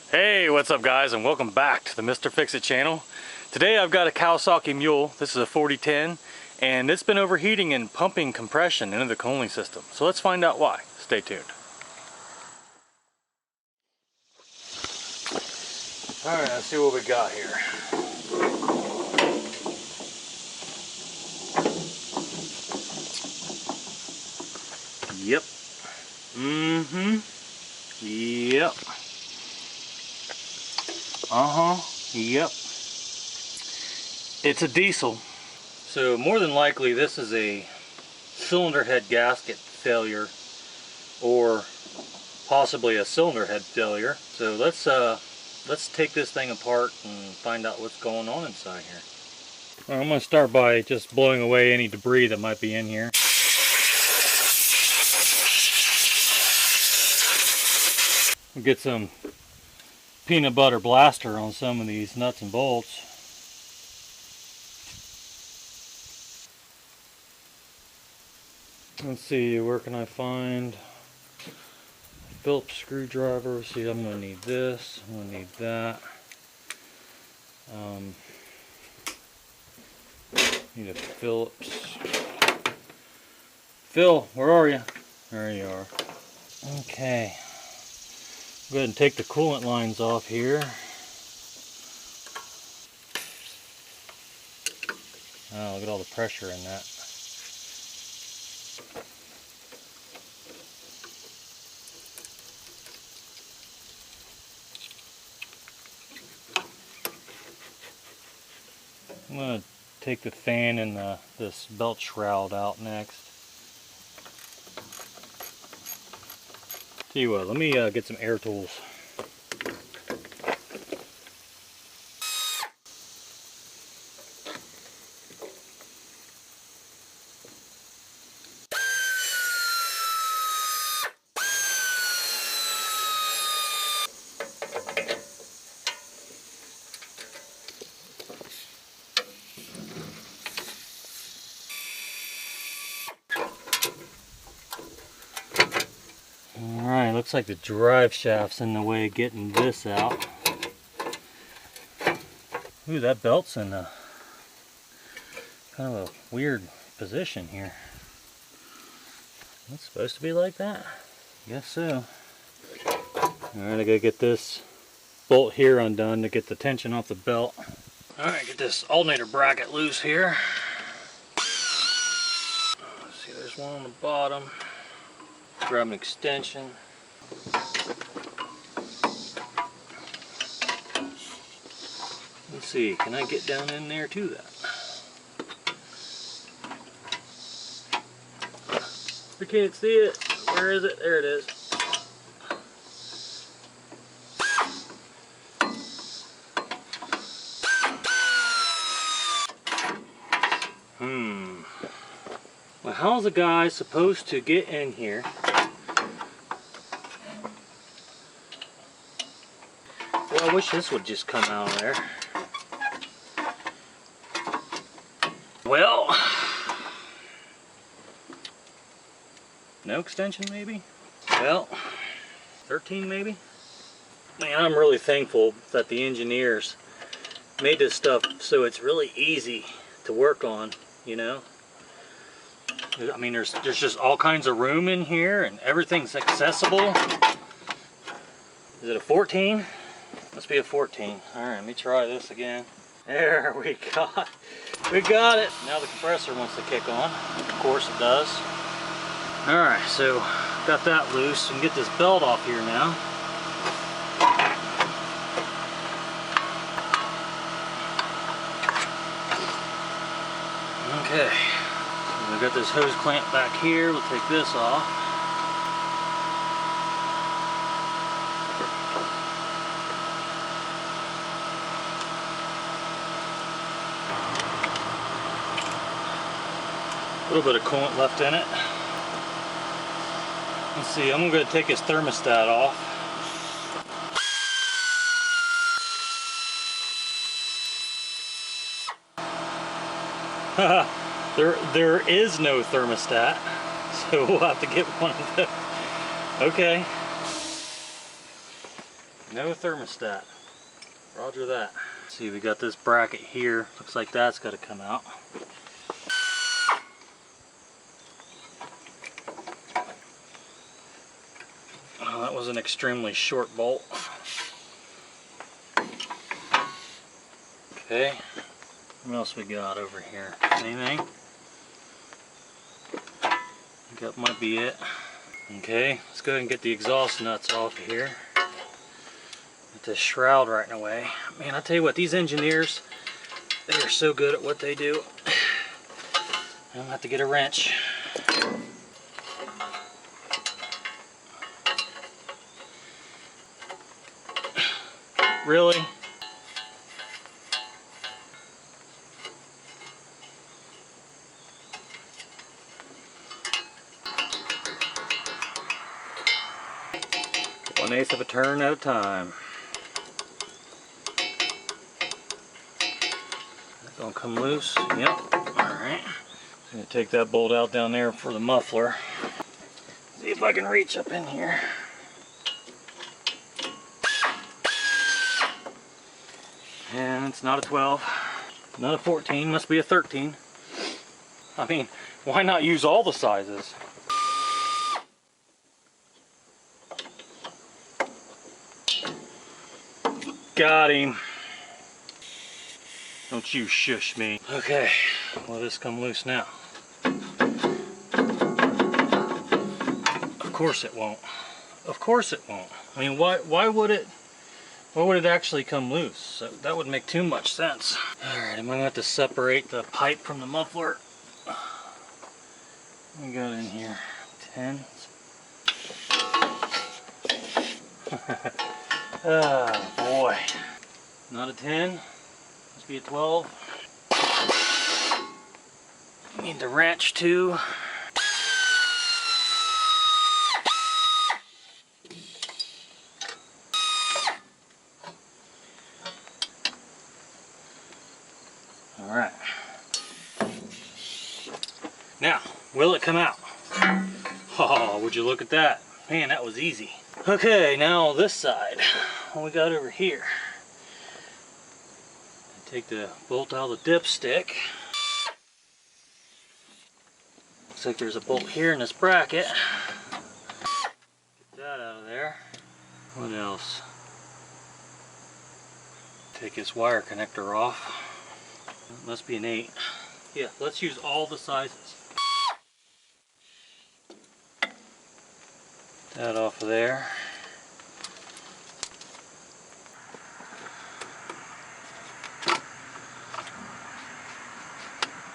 Hey, what's up guys, and welcome back to the Mr. Fix-It channel. Today I've got a Kawasaki Mule. This is a 4010 and it's been overheating and pumping compression into the cooling system. So let's find out why. Stay tuned. Alright, let's see what we got here. Yep. Yep. Yep. It's a diesel. So more than likely this is a cylinder head gasket failure or possibly a cylinder head failure. So let's take this thing apart and find out what's going on inside here. Well, I'm going to start by just blowing away any debris that might be in here. We'll get some peanut butter blaster on some of these nuts and bolts. Let's see, where can I find a Phillips screwdriver? Let's see, I'm going to need this, I'm going to need that. Need a Phillips. Phil, where are you? There you are. Okay. Go ahead and take the coolant lines off here. Oh, look at all the pressure in that. I'm going to take the fan and this belt shroud out next. Tell you what, let me get some air tools. Alright, looks like the drive shaft's in the way of getting this out. Ooh, that belt's in a kind of a weird position here. It's supposed to be like that? Guess so. Alright, I gotta get this bolt here undone to get the tension off the belt. Alright, get this alternator bracket loose here. Let's see, there's one on the bottom. Grab an extension. Let's see, can I get down in there to that? I can't see it. Where is it? There it is. Well, how's a guy supposed to get in here? Well, I wish this would just come out of there. Well, no extension maybe? Well, 13 maybe? Man, I'm really thankful that the engineers made this stuff so it's really easy to work on, you know? I mean, there's just all kinds of room in here and everything's accessible. Is it a 14? Must be a 14. Alright, let me try this again. There we got it. Now the compressor wants to kick on. Of course it does. Alright, so got that loose. We can get this belt off here now. Okay. So we've got this hose clamp back here. We'll take this off. A little bit of coolant left in it. Let's see, I'm going to take his thermostat off. There is no thermostat, so we'll have to get one of those. Okay. No thermostat. Roger that. See, we got this bracket here. Looks like that's got to come out. Oh, that was an extremely short bolt. Okay. What else we got over here? Anything? I think that might be it. Okay, let's go ahead and get the exhaust nuts off of here. Get this shroud right in the way. Man, I tell you what, these engineers, they are so good at what they do. I'm gonna have to get a wrench. Really? One-eighth of a turn at a time. That gonna come loose? Yep. Alright. I'm gonna take that bolt out down there for the muffler. See if I can reach up in here. And it's not a 12. Not a 14. Must be a 13. I mean, why not use all the sizes? Got him. Don't you shush me. Okay, let this come loose now. Of course it won't. Of course it won't. I mean, why would it actually come loose? That would make too much sense. Alright, I'm gonna have to separate the pipe from the muffler. We got in here 10. Oh boy. Not a 10. Must be a 12. Need the wrench too. Alright. Now, will it come out? Oh, would you look at that? Man, that was easy. Okay, now this side. What we got over here? Take the bolt out of the dipstick. Looks like there's a bolt here in this bracket. Get that out of there. What else? Take this wire connector off. It must be an 8. Yeah, let's use all the sizes. That off of there.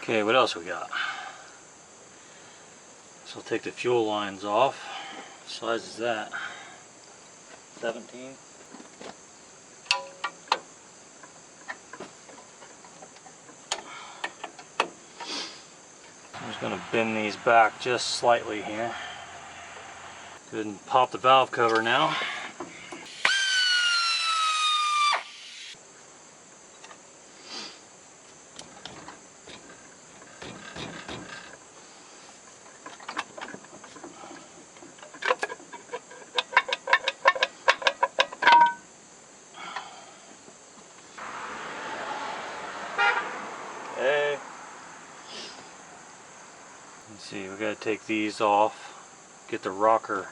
Okay, what else we got? So I'll take the fuel lines off. What size is that? 17. I'm just going to bend these back just slightly here. Go ahead and pop the valve cover now. Okay. Let's see, we got to take these off. Get the rocker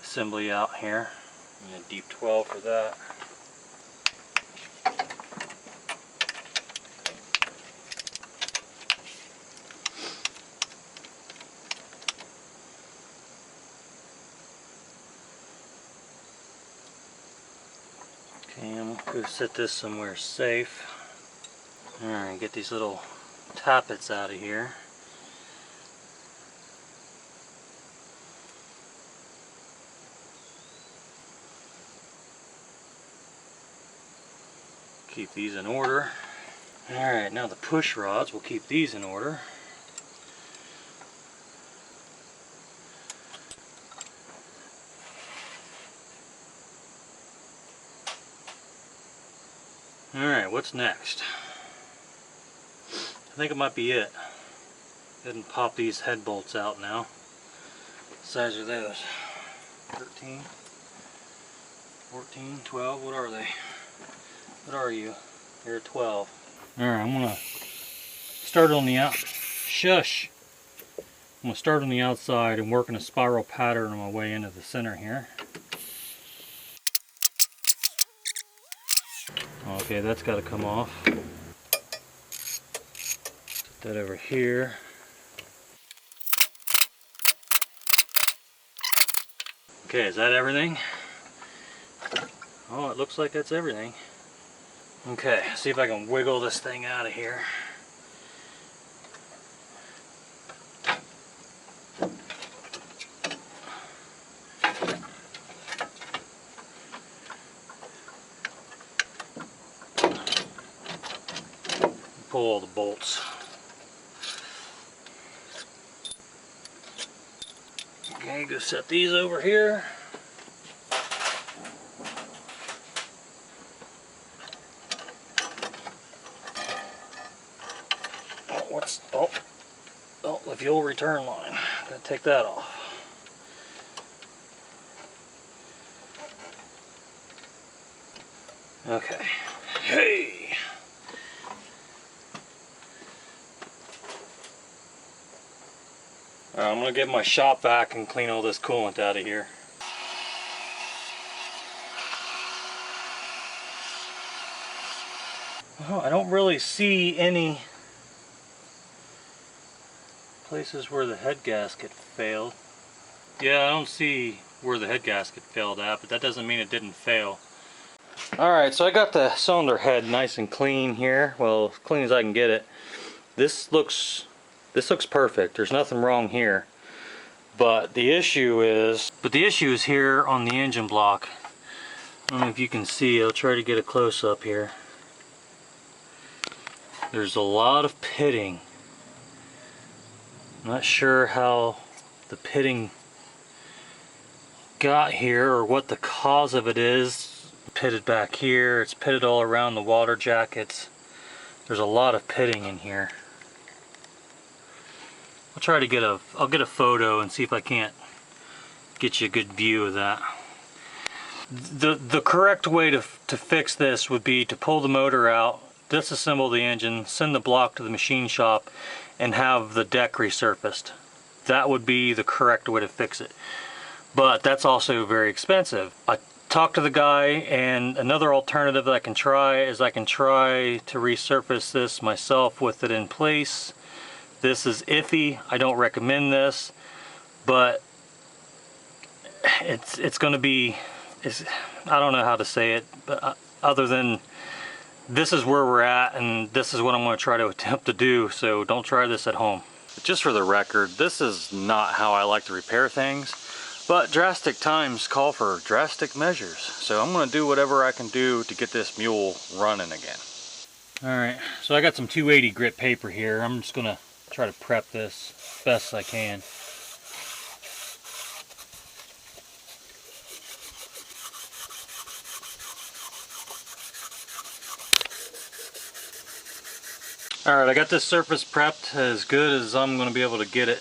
assembly out here. And a deep 12 for that. Okay, I'm going to set this somewhere safe. Alright, get these little tappets out of here. Keep these in order. Alright, now the push rods, we'll keep these in order. Alright, what's next? I think it might be it. Go ahead and pop these head bolts out now. What size are those? 13. 14, 12, what are they? What are you? You're 12. Alright, I'm gonna start on the shush. I'm gonna start on the outside and work in a spiral pattern on my way into the center here. Okay, that's gotta come off. Put that over here. Okay, is that everything? Oh, it looks like that's everything. Okay, see if I can wiggle this thing out of here. Pull all the bolts. Okay, go set these over here. Oh, the fuel return line. Gotta take that off. Okay. Hey! Alright, I'm gonna get my shop vac and clean all this coolant out of here. Oh, I don't really see any places where the head gasket failed. Yeah, I don't see where the head gasket failed at, but that doesn't mean it didn't fail. Alright, so I got the cylinder head nice and clean here. Well, as clean as I can get it. This looks perfect. There's nothing wrong here. But the issue is here on the engine block. I don't know if you can see. I'll try to get a close up here. There's a lot of pitting. Not sure how the pitting got here or what the cause of it is. Pitted back here, it's pitted all around the water jackets. There's a lot of pitting in here. I'll try to get I'll get a photo and see if I can't get you a good view of that. The correct way to fix this would be to pull the motor out, disassemble the engine, send the block to the machine shop, and have the deck resurfaced. That would be the correct way to fix it. But that's also very expensive. I talked to the guy, and another alternative that I can try is I can try to resurface this myself with it in place. This is iffy. I don't recommend this, but it's going to be, I don't know how to say it, but other than this is where we're at, and this is what I'm going to try to attempt to do, so don't try this at home. Just for the record, this is not how I like to repair things, but drastic times call for drastic measures, so I'm going to do whatever I can do to get this mule running again. Alright, so I got some 280 grit paper here. I'm just going to try to prep this best I can. Alright, I got this surface prepped as good as I'm going to be able to get it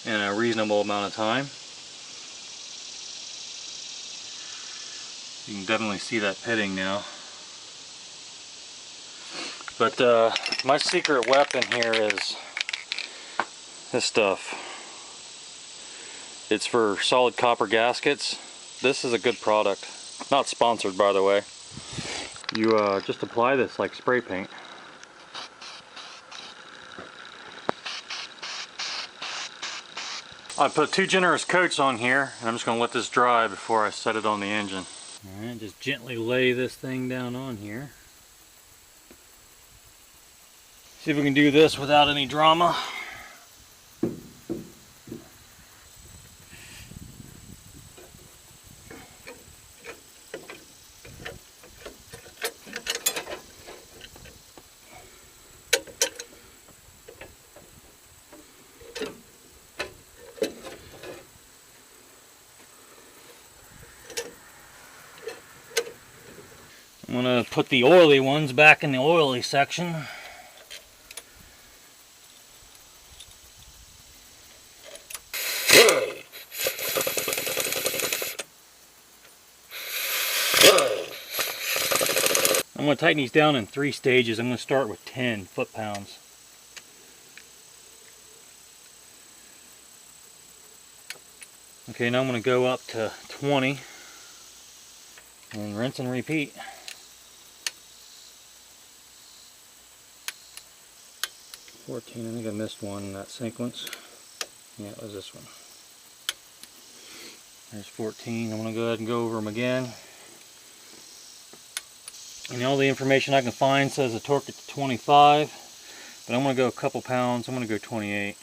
in a reasonable amount of time. You can definitely see that pitting now. But my secret weapon here is this stuff. It's for solid copper gaskets. This is a good product. Not sponsored, by the way. You just apply this like spray paint. I put 2 generous coats on here, and I'm just going to let this dry before I set it on the engine. Alright, just gently lay this thing down on here. See if we can do this without any drama. I'm going to put the oily ones back in the oily section. I'm going to tighten these down in 3 stages. I'm going to start with 10 foot-pounds. Okay, now I'm going to go up to 20 and rinse and repeat. I think I missed one in that sequence. Yeah, it was this one. There's 14. I'm going to go ahead and go over them again. And all the information I can find says a torque at 25, but I'm going to go a couple pounds. I'm going to go 28,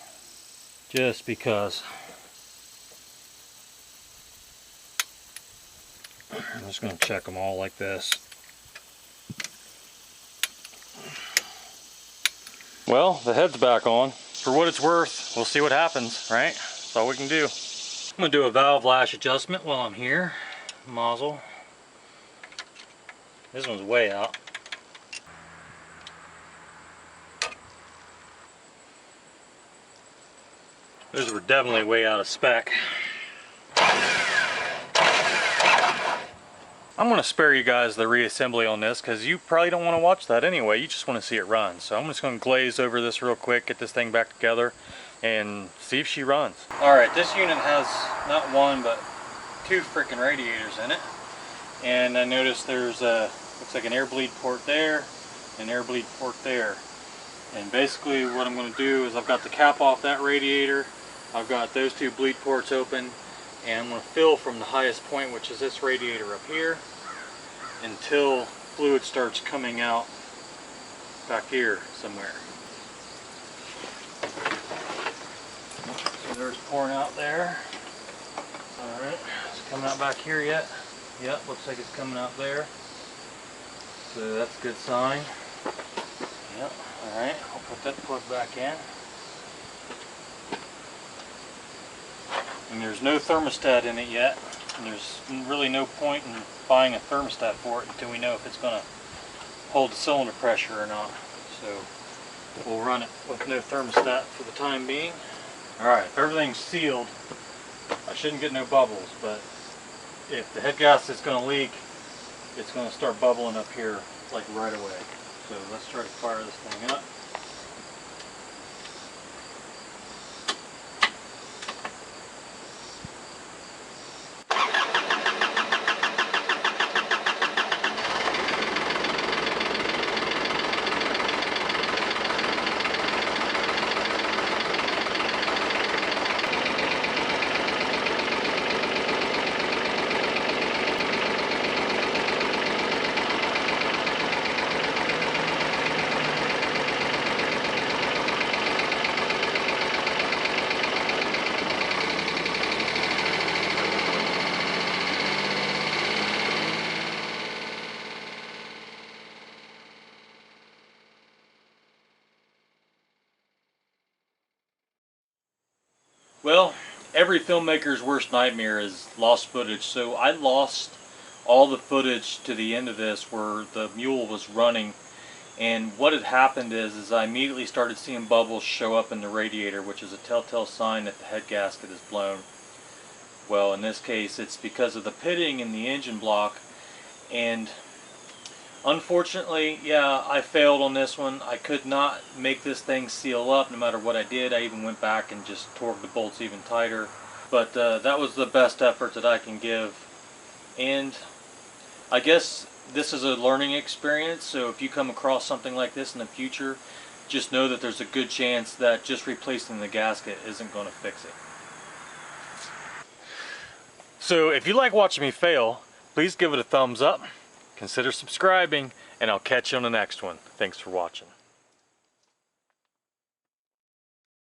just because. I'm just going to check them all like this. Well, the head's back on. For what it's worth, we'll see what happens, right? That's all we can do. I'm going to do a valve lash adjustment while I'm here. Nozzle. This one's way out. Those were definitely way out of spec. I'm going to spare you guys the reassembly on this because you probably don't want to watch that anyway. You just want to see it run. So I'm just going to glaze over this real quick, get this thing back together, and see if she runs. Alright, this unit has not one but 2 freaking radiators in it. And I noticed there's a, looks like an air bleed port there, and an air bleed port there. And basically what I'm going to do is I've got the cap off that radiator, I've got those 2 bleed ports open, and I'm going to fill from the highest point, which is this radiator up here, until fluid starts coming out back here somewhere. So there's pouring out there. Alright, is it coming out back here yet? Yep, looks like it's coming out there. So that's a good sign. Yep, alright, I'll put that plug back in. And there's no thermostat in it yet. And there's really no point in buying a thermostat for it until we know if it's going to hold the cylinder pressure or not. So we'll run it with no thermostat for the time being. Alright, if everything's sealed, I shouldn't get no bubbles, but if the head gasket is going to leak, it's going to start bubbling up here like right away. So let's try to fire this thing up. Well, every filmmaker's worst nightmare is lost footage, so I lost all the footage to the end of this where the mule was running, and what had happened is I immediately started seeing bubbles show up in the radiator, which is a telltale sign that the head gasket is blown. Well, in this case it's because of the pitting in the engine block, and unfortunately, yeah, I failed on this one. I could not make this thing seal up no matter what I did. I even went back and just torqued the bolts even tighter. But that was the best effort that I can give. And I guess this is a learning experience, so if you come across something like this in the future, just know that there's a good chance that just replacing the gasket isn't going to fix it. So if you like watching me fail, please give it a thumbs up. Consider subscribing, and I'll catch you on the next one. Thanks for watching.